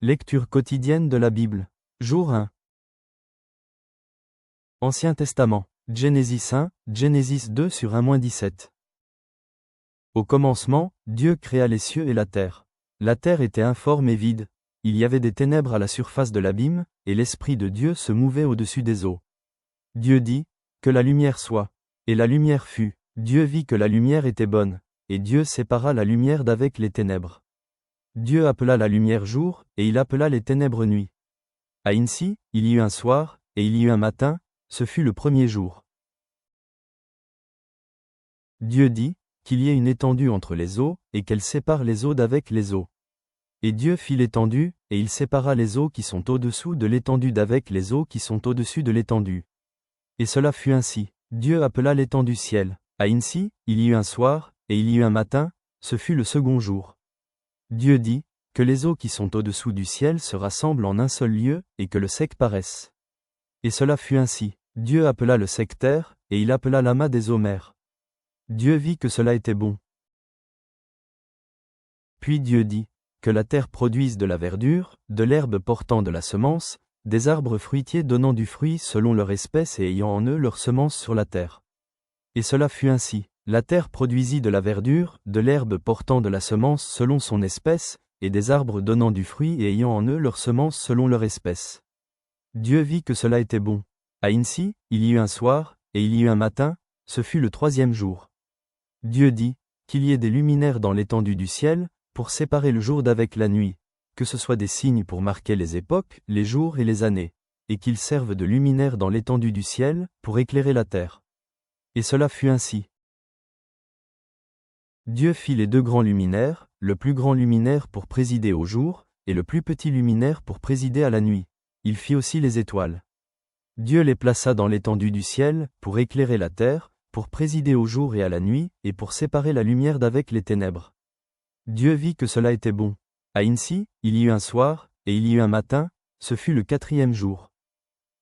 Lecture quotidienne de la Bible. Jour 1. Ancien Testament. Genesis 1, Genesis 2 sur 1-17. Au commencement, Dieu créa les cieux et la terre. La terre était informe et vide. Il y avait des ténèbres à la surface de l'abîme, et l'Esprit de Dieu se mouvait au-dessus des eaux. Dieu dit, que la lumière soit. Et la lumière fut. Dieu vit que la lumière était bonne, et Dieu sépara la lumière d'avec les ténèbres. Dieu appela la lumière jour, et il appela les ténèbres nuit. Ainsi, il y eut un soir, et il y eut un matin, ce fut le premier jour. Dieu dit, qu'il y ait une étendue entre les eaux, et qu'elle sépare les eaux d'avec les eaux. Et Dieu fit l'étendue, et il sépara les eaux qui sont au-dessous de l'étendue d'avec les eaux qui sont au-dessus de l'étendue. Et cela fut ainsi. Dieu appela l'étendue ciel. Ainsi, il y eut un soir, et il y eut un matin, ce fut le second jour. Dieu dit, que les eaux qui sont au-dessous du ciel se rassemblent en un seul lieu, et que le sec paraisse. Et cela fut ainsi. Dieu appela le sec terre, et il appela l'amas des eaux mers. Dieu vit que cela était bon. Puis Dieu dit, que la terre produise de la verdure, de l'herbe portant de la semence, des arbres fruitiers donnant du fruit selon leur espèce et ayant en eux leur semence sur la terre. Et cela fut ainsi. La terre produisit de la verdure, de l'herbe portant de la semence selon son espèce, et des arbres donnant du fruit et ayant en eux leur semence selon leur espèce. Dieu vit que cela était bon. Ainsi, il y eut un soir, et il y eut un matin, ce fut le troisième jour. Dieu dit, qu'il y ait des luminaires dans l'étendue du ciel, pour séparer le jour d'avec la nuit, que ce soit des signes pour marquer les époques, les jours et les années, et qu'ils servent de luminaires dans l'étendue du ciel, pour éclairer la terre. Et cela fut ainsi. Dieu fit les deux grands luminaires, le plus grand luminaire pour présider au jour, et le plus petit luminaire pour présider à la nuit. Il fit aussi les étoiles. Dieu les plaça dans l'étendue du ciel, pour éclairer la terre, pour présider au jour et à la nuit, et pour séparer la lumière d'avec les ténèbres. Dieu vit que cela était bon. Ainsi, il y eut un soir, et il y eut un matin, ce fut le quatrième jour.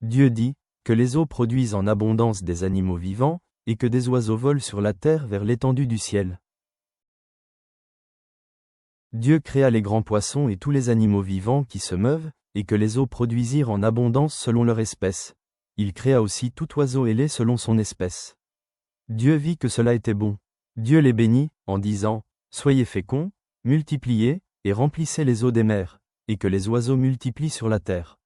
Dieu dit, que les eaux produisent en abondance des animaux vivants, et que des oiseaux volent sur la terre vers l'étendue du ciel. Dieu créa les grands poissons et tous les animaux vivants qui se meuvent, et que les eaux produisirent en abondance selon leur espèce. Il créa aussi tout oiseau ailé selon son espèce. Dieu vit que cela était bon. Dieu les bénit, en disant, « Soyez féconds, multipliez, et remplissez les eaux des mers, et que les oiseaux multiplient sur la terre. »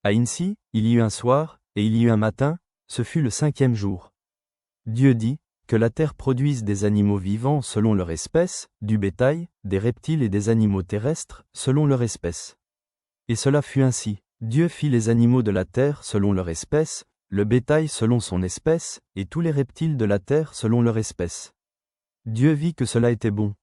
Ainsi, il y eut un soir, et il y eut un matin, ce fut le cinquième jour. Dieu dit, que la terre produise des animaux vivants selon leur espèce, du bétail, des reptiles et des animaux terrestres, selon leur espèce. Et cela fut ainsi. Dieu fit les animaux de la terre selon leur espèce, le bétail selon son espèce, et tous les reptiles de la terre selon leur espèce. Dieu vit que cela était bon.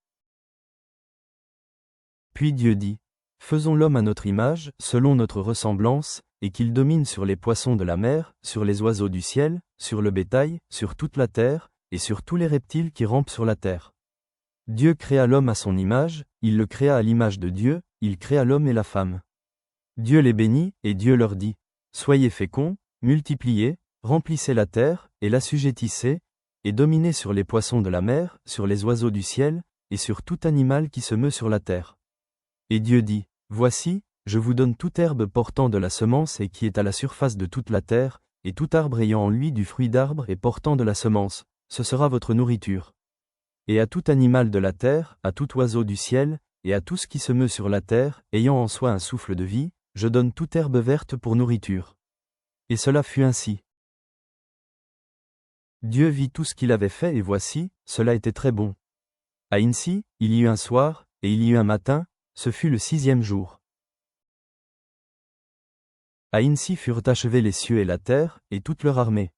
Puis Dieu dit, « Faisons l'homme à notre image, selon notre ressemblance, et qu'il domine sur les poissons de la mer, sur les oiseaux du ciel, sur le bétail, sur toute la terre, et sur tous les reptiles qui rampent sur la terre. » Dieu créa l'homme à son image, il le créa à l'image de Dieu, il créa l'homme et la femme. Dieu les bénit, et Dieu leur dit, « Soyez féconds, multipliez, remplissez la terre, et l'assujettissez, et dominez sur les poissons de la mer, sur les oiseaux du ciel, et sur tout animal qui se meut sur la terre. » Et Dieu dit, « Voici, je vous donne toute herbe portant de la semence et qui est à la surface de toute la terre, et tout arbre ayant en lui du fruit d'arbre et portant de la semence. Ce sera votre nourriture. Et à tout animal de la terre, à tout oiseau du ciel, et à tout ce qui se meut sur la terre, ayant en soi un souffle de vie, je donne toute herbe verte pour nourriture. » Et cela fut ainsi. Dieu vit tout ce qu'il avait fait et voici, cela était très bon. Ainsi, il y eut un soir, et il y eut un matin, ce fut le sixième jour. Ainsi furent achevés les cieux et la terre, et toute leur armée.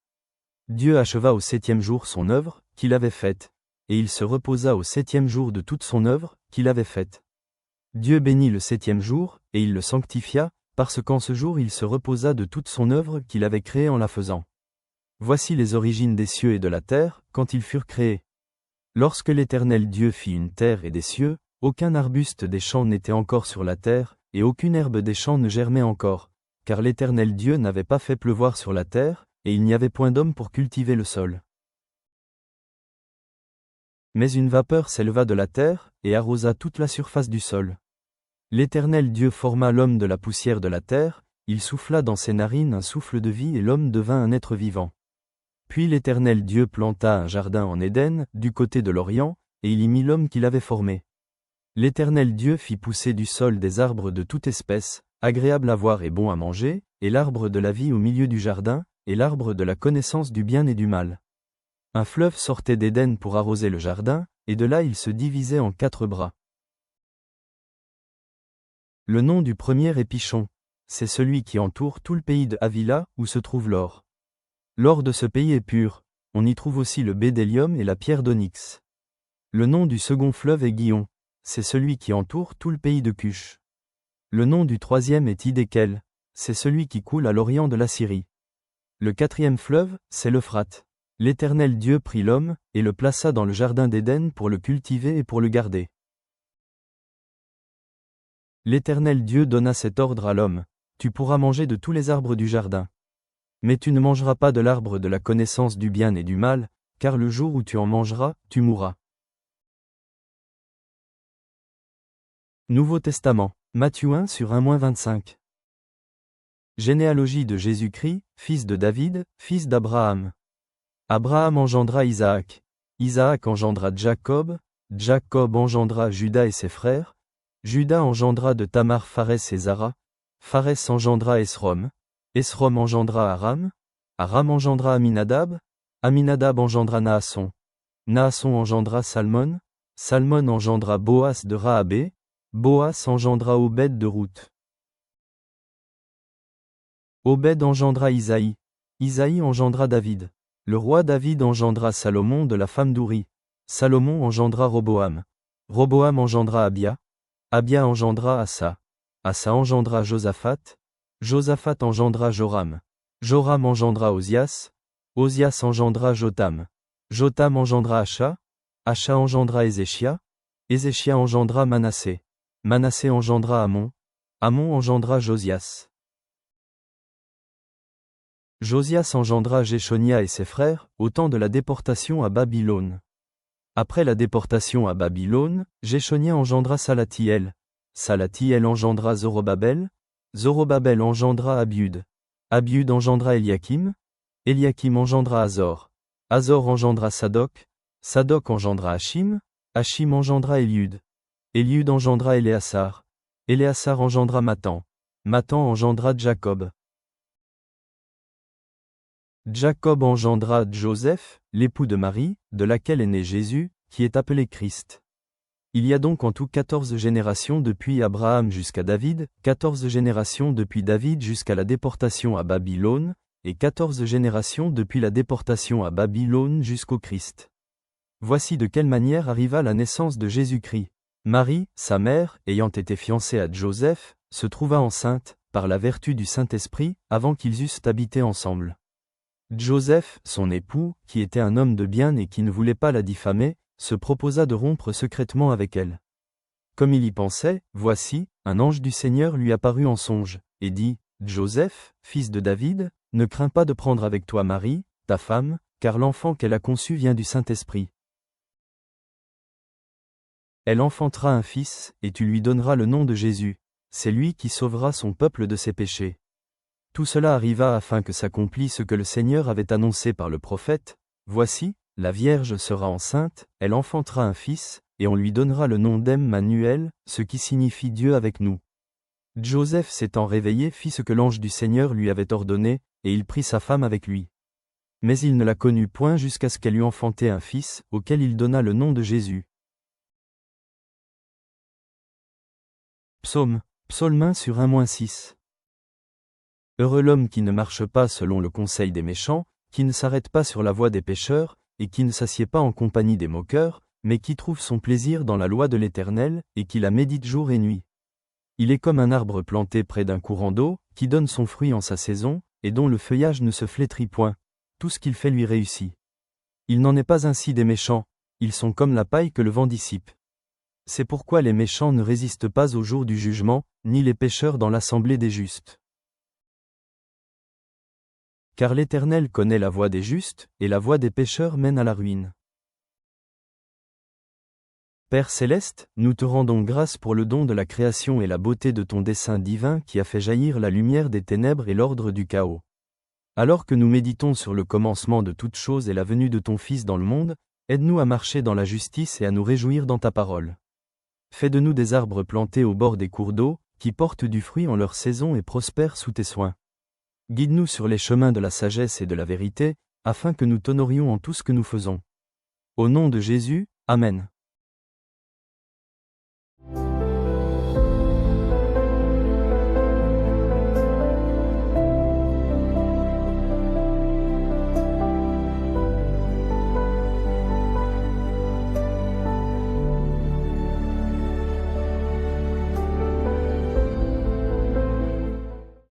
Dieu acheva au septième jour son œuvre, qu'il avait faite, et il se reposa au septième jour de toute son œuvre, qu'il avait faite. Dieu bénit le septième jour, et il le sanctifia, parce qu'en ce jour il se reposa de toute son œuvre qu'il avait créée en la faisant. Voici les origines des cieux et de la terre, quand ils furent créés. Lorsque l'Éternel Dieu fit une terre et des cieux, aucun arbuste des champs n'était encore sur la terre, et aucune herbe des champs ne germait encore, car l'Éternel Dieu n'avait pas fait pleuvoir sur la terre, et il n'y avait point d'homme pour cultiver le sol. Mais une vapeur s'éleva de la terre, et arrosa toute la surface du sol. L'Éternel Dieu forma l'homme de la poussière de la terre, il souffla dans ses narines un souffle de vie et l'homme devint un être vivant. Puis l'Éternel Dieu planta un jardin en Éden, du côté de l'Orient, et il y mit l'homme qu'il avait formé. L'Éternel Dieu fit pousser du sol des arbres de toute espèce, agréables à voir et bons à manger, et l'arbre de la vie au milieu du jardin, et l'arbre de la connaissance du bien et du mal. Un fleuve sortait d'Éden pour arroser le jardin, et de là il se divisait en 4 bras. Le nom du premier est Pichon. C'est celui qui entoure tout le pays de Havila, où se trouve l'or. L'or de ce pays est pur, on y trouve aussi le bédélium et la pierre d'onyx. Le nom du second fleuve est Guion. C'est celui qui entoure tout le pays de Cush. Le nom du troisième est Hidékel. C'est celui qui coule à l'orient de la Syrie. Le quatrième fleuve, c'est l'Euphrate. L'Éternel Dieu prit l'homme, et le plaça dans le jardin d'Éden pour le cultiver et pour le garder. L'Éternel Dieu donna cet ordre à l'homme: tu pourras manger de tous les arbres du jardin. Mais tu ne mangeras pas de l'arbre de la connaissance du bien et du mal, car le jour où tu en mangeras, tu mourras. Nouveau Testament, Matthieu 1 sur 1-25. Généalogie de Jésus-Christ, fils de David, fils d'Abraham. Abraham engendra Isaac. Isaac engendra Jacob. Jacob engendra Juda et ses frères. Juda engendra de Tamar Pharès et Zara. Pharès engendra Esrom. Esrom engendra Aram. Aram engendra Aminadab. Aminadab engendra Naasson. Naasson engendra Salmon. Salmon engendra Boas de Rahabé. Boas engendra Obed de Ruth. Obed engendra Isaïe. Isaïe engendra David. Le roi David engendra Salomon de la femme d'Ouri. Salomon engendra Roboam. Roboam engendra Abia. Abia engendra Asa. Asa engendra Josaphat. Josaphat engendra Joram. Joram engendra Osias. Osias engendra Jotam. Jotam engendra Acha. Acha engendra Ézéchia. Ézéchia engendra Manassé. Manassé engendra Amon. Amon engendra Josias. Josias engendra Jéchonia et ses frères, au temps de la déportation à Babylone. Après la déportation à Babylone, Jéchonia engendra Salathiel. Salathiel engendra Zorobabel. Zorobabel engendra Abiud. Abiud engendra Eliakim. Eliakim engendra Azor. Azor engendra Sadoc. Sadoc engendra Achim. Achim engendra Eliud. Eliud engendra Éléasar. Éléasar engendra Mathan. Mathan engendra Jacob. Jacob engendra Joseph, l'époux de Marie, de laquelle est né Jésus, qui est appelé Christ. Il y a donc en tout 14 générations depuis Abraham jusqu'à David, 14 générations depuis David jusqu'à la déportation à Babylone, et 14 générations depuis la déportation à Babylone jusqu'au Christ. Voici de quelle manière arriva la naissance de Jésus-Christ. Marie, sa mère, ayant été fiancée à Joseph, se trouva enceinte, par la vertu du Saint-Esprit, avant qu'ils eussent habité ensemble. Joseph, son époux, qui était un homme de bien et qui ne voulait pas la diffamer, se proposa de rompre secrètement avec elle. Comme il y pensait, voici, un ange du Seigneur lui apparut en songe, et dit: Joseph, fils de David, ne crains pas de prendre avec toi Marie, ta femme, car l'enfant qu'elle a conçu vient du Saint-Esprit. Elle enfantera un fils, et tu lui donneras le nom de Jésus. C'est lui qui sauvera son peuple de ses péchés. Tout cela arriva afin que s'accomplisse ce que le Seigneur avait annoncé par le prophète: Voici, la Vierge sera enceinte, elle enfantera un fils, et on lui donnera le nom d'Emmanuel, ce qui signifie Dieu avec nous. Joseph s'étant réveillé fit ce que l'ange du Seigneur lui avait ordonné, et il prit sa femme avec lui. Mais il ne la connut point jusqu'à ce qu'elle eût enfanté un fils, auquel il donna le nom de Jésus. Psaume 1 sur 1-6. Heureux l'homme qui ne marche pas selon le conseil des méchants, qui ne s'arrête pas sur la voie des pécheurs, et qui ne s'assied pas en compagnie des moqueurs, mais qui trouve son plaisir dans la loi de l'Éternel, et qui la médite jour et nuit. Il est comme un arbre planté près d'un courant d'eau, qui donne son fruit en sa saison, et dont le feuillage ne se flétrit point. Tout ce qu'il fait lui réussit. Il n'en est pas ainsi des méchants, ils sont comme la paille que le vent dissipe. C'est pourquoi les méchants ne résistent pas au jour du jugement, ni les pécheurs dans l'assemblée des justes. Car l'Éternel connaît la voie des justes, et la voie des pécheurs mène à la ruine. Père céleste, nous te rendons grâce pour le don de la création et la beauté de ton dessein divin qui a fait jaillir la lumière des ténèbres et l'ordre du chaos. Alors que nous méditons sur le commencement de toutes choses et la venue de ton Fils dans le monde, aide-nous à marcher dans la justice et à nous réjouir dans ta parole. Fais de nous des arbres plantés au bord des cours d'eau, qui portent du fruit en leur saison et prospèrent sous tes soins. Guide-nous sur les chemins de la sagesse et de la vérité, afin que nous t'honorions en tout ce que nous faisons. Au nom de Jésus, Amen.